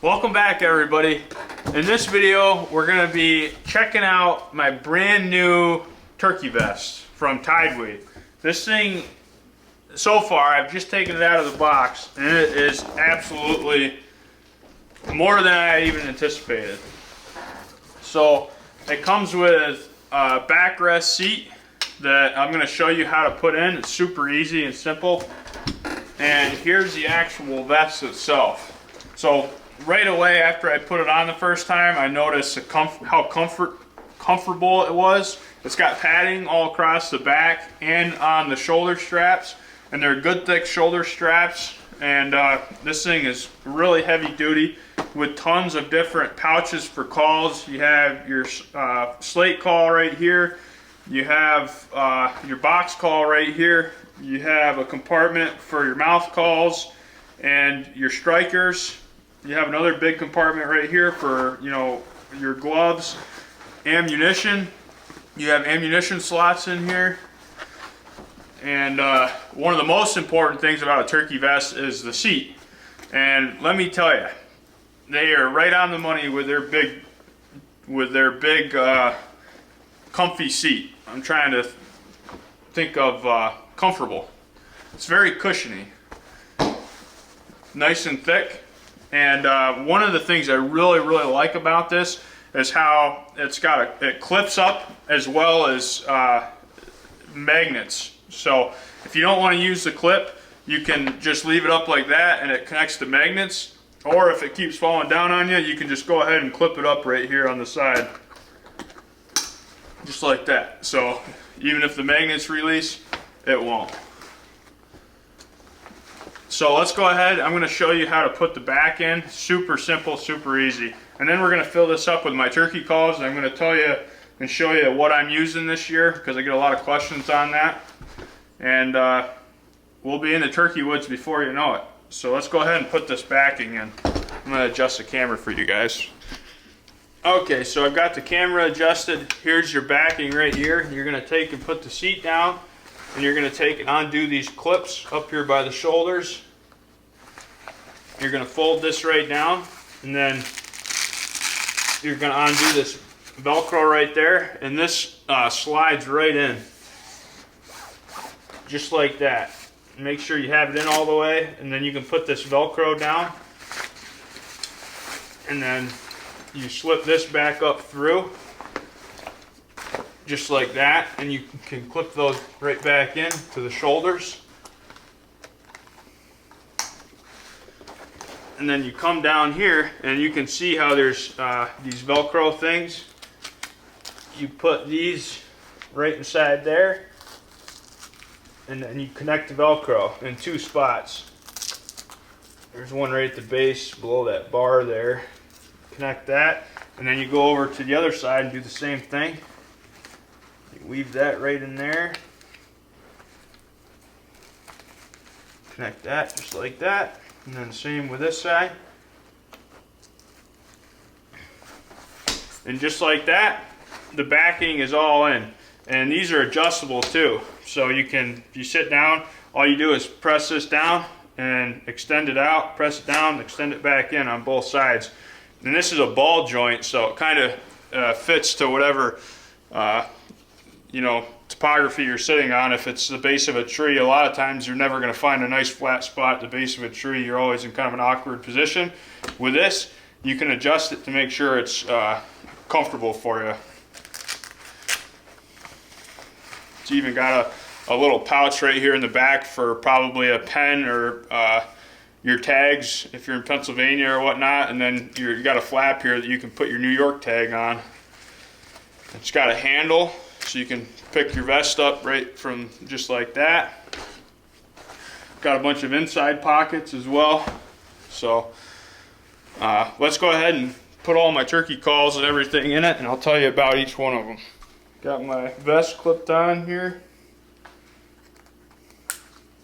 Welcome back, everybody. In this video, we're going to be checking out my brand new turkey vest from TideWe. This thing, so far, I've just taken it out of the box, and it is absolutely more than I even anticipated. So, it comes with a backrest seat that I'm going to show you how to put in. It's super easy and simple. And here's the actual vest itself. So, right away after I put it on the first time, I noticed how comfortable it was. It's got padding all across the back and on the shoulder straps, and they're good thick shoulder straps. And this thing is really heavy duty with tons of different pouches for calls. You have your slate call right here. You have your box call right here. You have a compartment for your mouth calls and your strikers. You have another big compartment right here for, your gloves, ammunition. You have ammunition slots in here. And one of the most important things about a turkey vest is the seat. And let me tell you, they are right on the money with their big comfy seat. I'm trying to think of comfortable. It's very cushiony, nice and thick. And one of the things I really like about this is how it clips up as well as magnets. So if you don't want to use the clip, you can just leave it up like that and it connects to magnets. Or if it keeps falling down on you, you can just go ahead and clip it up right here on the side. Just like that. So even if the magnets release, it won't. So let's go ahead. I'm going to show you how to put the back in. Super simple, super easy. And then we're going to fill this up with my turkey calls. And I'm going to tell you and show you what I'm using this year because I get a lot of questions on that. And we'll be in the turkey woods before you know it. So let's go ahead and put this backing in. I'm going to adjust the camera for you guys. Okay, so I've got the camera adjusted. Here's your backing right here. You're going to take and put the seat down. And you're going to take and undo these clips up here by the shoulders. You're going to fold this right down, and then you're going to undo this Velcro right there, and this slides right in, just like that. Make sure you have it in all the way, and then you can put this Velcro down, and then you slip this back up through. Just like that, and you can clip those right back in to the shoulders. And then you come down here and you can see how there's these Velcro things. You put these right inside there, and then you connect the Velcro in two spots. There's one right at the base below that bar there. Connect that, and then you go over to the other side and do the same thing. Weave that right in there. Connect that just like that. And then the same with this side. And just like that, the backing is all in. And these are adjustable too. So if you sit down, all you do is press this down and extend it out, press it down, extend it back in on both sides. And this is a ball joint, so it kind of fits to whatever topography you're sitting on. If it's the base of a tree, a lot of times you're never going to find a nice flat spot at the base of a tree. You're always in kind of an awkward position. With this, you can adjust it to make sure it's comfortable for you. It's even got a little pouch right here in the back for probably a pen or your tags if you're in Pennsylvania or whatnot, and then you got a flap here that you can put your New York tag on. It's got a handle, so you can pick your vest up right from just like that. Got a bunch of inside pockets as well. So let's go ahead and put all my turkey calls and everything in it, and I'll tell you about each one of them. Got my vest clipped on here,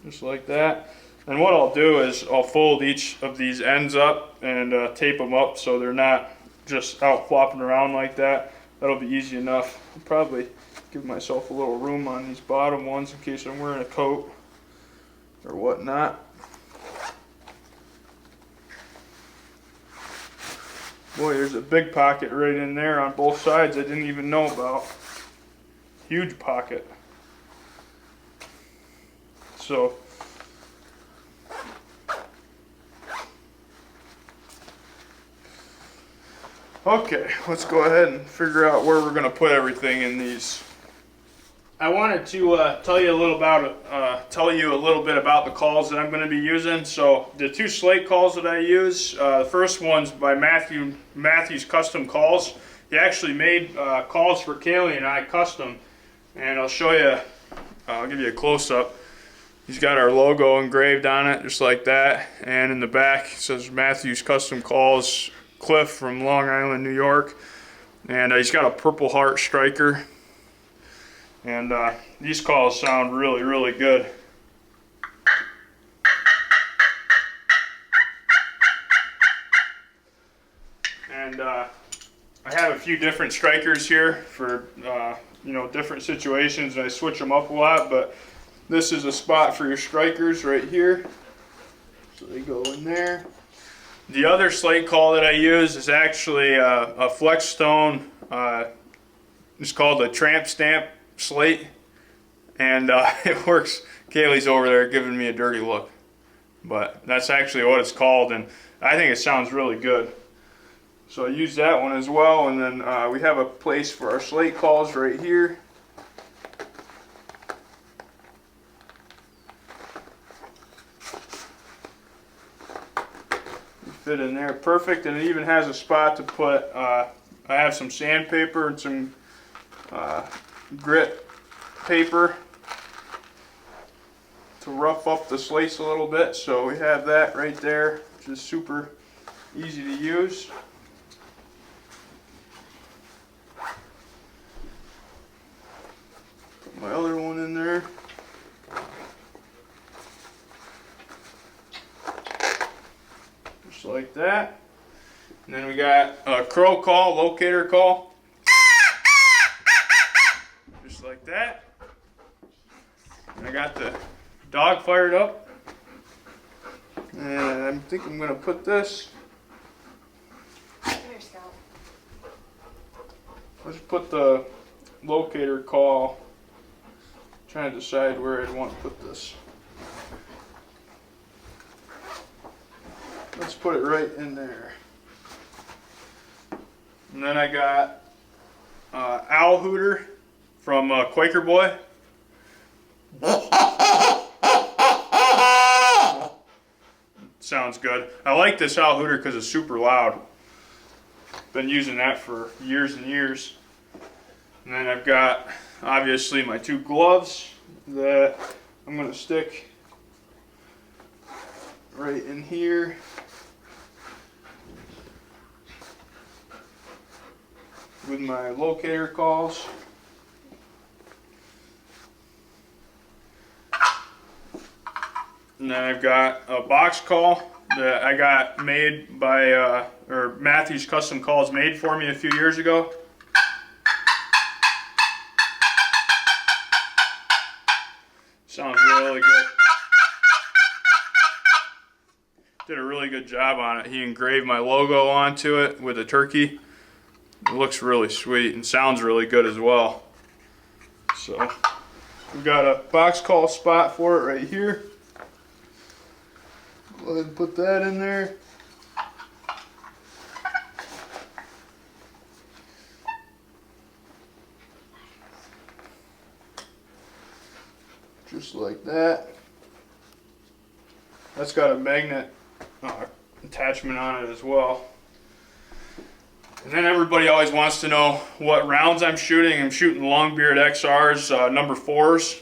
just like that. And what I'll do is I'll fold each of these ends up and tape them up so they're not just out flopping around like that. That'll be easy enough. I'll probably give myself a little room on these bottom ones in case I'm wearing a coat or whatnot. Boy, there's a big pocket right in there on both sides I didn't even know about. Huge pocket. So, okay, let's go ahead and figure out where we're going to put everything in these. I wanted to tell you a little bit about the cauls that I'm going to be using. So the two slate cauls that I use, the first one's by Matthew's Custom Cauls. He actually made cauls for Kaylee and I custom, and I'll show you. I'll give you a close-up. He's got our logo engraved on it, just like that, and in the back it says Matthew's Custom Cauls, Cliff from Long Island, New York, and he's got a Purple Heart striker. And these calls sound really, really good. And I have a few different strikers here for you know, different situations, and I switch them up a lot. But this is a spot for your strikers right here, so they go in there. The other slate call that I use is actually a Flex Stone. It's called a Tramp Stamp slate, and it works. Kaylee's over there giving me a dirty look, but that's actually what it's called, and I think it sounds really good. So I use that one as well, and then we have a place for our slate calls right here. They fit in there perfect, and it even has a spot to put, I have some sandpaper and some grit paper to rough up the slates a little bit, so we have that right there, which is super easy to use. Put my other one in there. Just like that. And then we got a crow call, locator call. Like that. And I got the dog fired up, and I think I'm going to put this. Let's put the locator call. I'm trying to decide where I'd want to put this. Let's put it right in there. And then I got owl hooter from Quaker Boy. Sounds good. I like this owl hooter because it's super loud. Been using that for years and years. And then I've got, obviously, my two gloves that I'm going to stick right in here. With my locator calls. And then I've got a box call that I got made by, or Matthew's Custom Calls made for me a few years ago. Sounds really good. Did a really good job on it. He engraved my logo onto it with a turkey. It looks really sweet and sounds really good as well. So we've got a box call spot for it right here. Go ahead and put that in there. Just like that. That's got a magnet attachment on it as well. And then everybody always wants to know what rounds I'm shooting. I'm shooting Longbeard XRs, number 4s.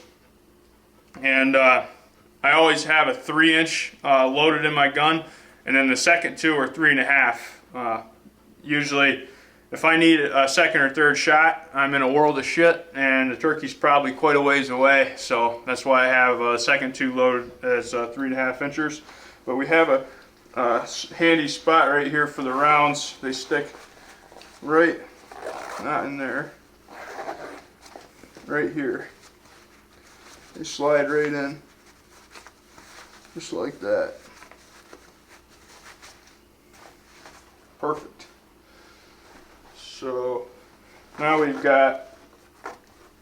And I always have a 3-inch loaded in my gun, and then the second two are 3.5. Usually, if I need a second or third shot, I'm in a world of shit, and the turkey's probably quite a ways away. So that's why I have a second two loaded as 3.5 inchers. But we have a handy spot right here for the rounds. They stick right, not in there, right here. They slide right in. Just like that. Perfect. So now we've got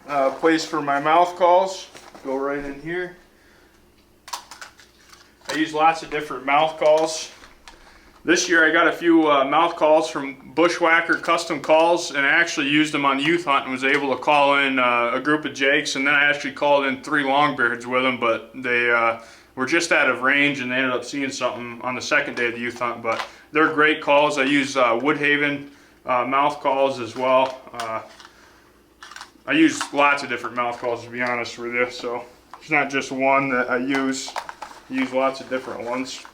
a place for my mouth calls. Go right in here. I use lots of different mouth calls. This year I got a few mouth calls from Bushwhacker Custom Calls, and I actually used them on youth hunt and was able to call in a group of jakes, and then I actually called in 3 longbeards with them, but they were just out of range and they ended up seeing something on the second day of the youth hunt. But they're great calls. I use Woodhaven mouth calls as well. I use lots of different mouth calls, to be honest with you, so it's not just one that I use. I use lots of different ones.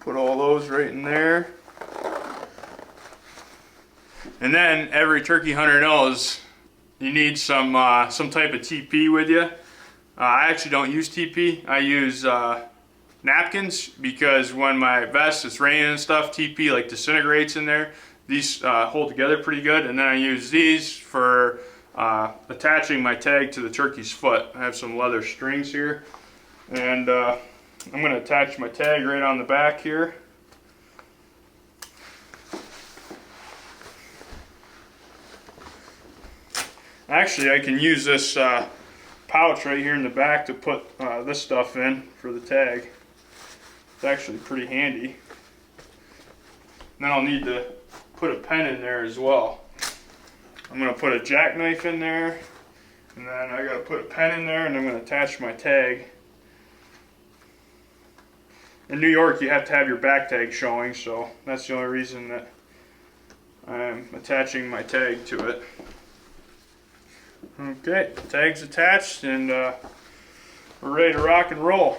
Put all those right in there. And then every turkey hunter knows you need some type of TP with you. I actually don't use TP. I use napkins, because when my vest is raining and stuff, TP like disintegrates in there. These hold together pretty good. And then I use these for attaching my tag to the turkey's foot. I have some leather strings here, and I'm going to attach my tag right on the back here. Actually, I can use this pouch right here in the back to put this stuff in for the tag. It's actually pretty handy. Then I'll need to put a pen in there as well. I'm going to put a jackknife in there, and then I got to put a pen in there, and I'm going to attach my tag. In New York, you have to have your back tag showing, so that's the only reason that I'm attaching my tag to it. Okay, tag's attached, and we're ready to rock and roll.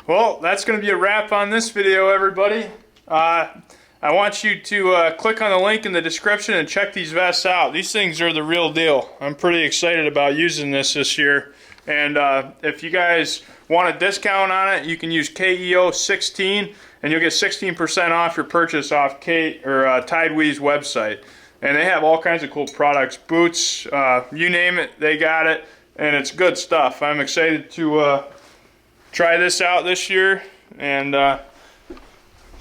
Well, that's going to be a wrap on this video, everybody. I want you to click on the link in the description and check these vests out. These things are the real deal. I'm pretty excited about using this year. And if you guys want a discount on it, you can use KEO16, and you'll get 16% off your purchase off TideWe's website. And they have all kinds of cool products, boots, you name it, they got it, and it's good stuff. I'm excited to try this out this year, and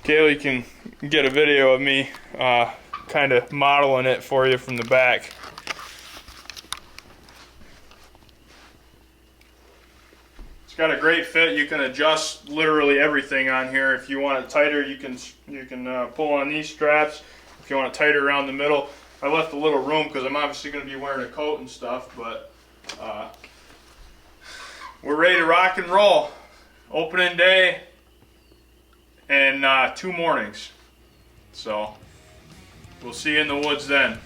Kaylee can get a video of me kind of modeling it for you from the back. It's got a great fit. You can adjust literally everything on here. If you want it tighter, you can pull on these straps. If you want it tighter around the middle, I left a little room because I'm obviously going to be wearing a coat and stuff. But we're ready to rock and roll. Opening day and 2 mornings. So we'll see you in the woods then.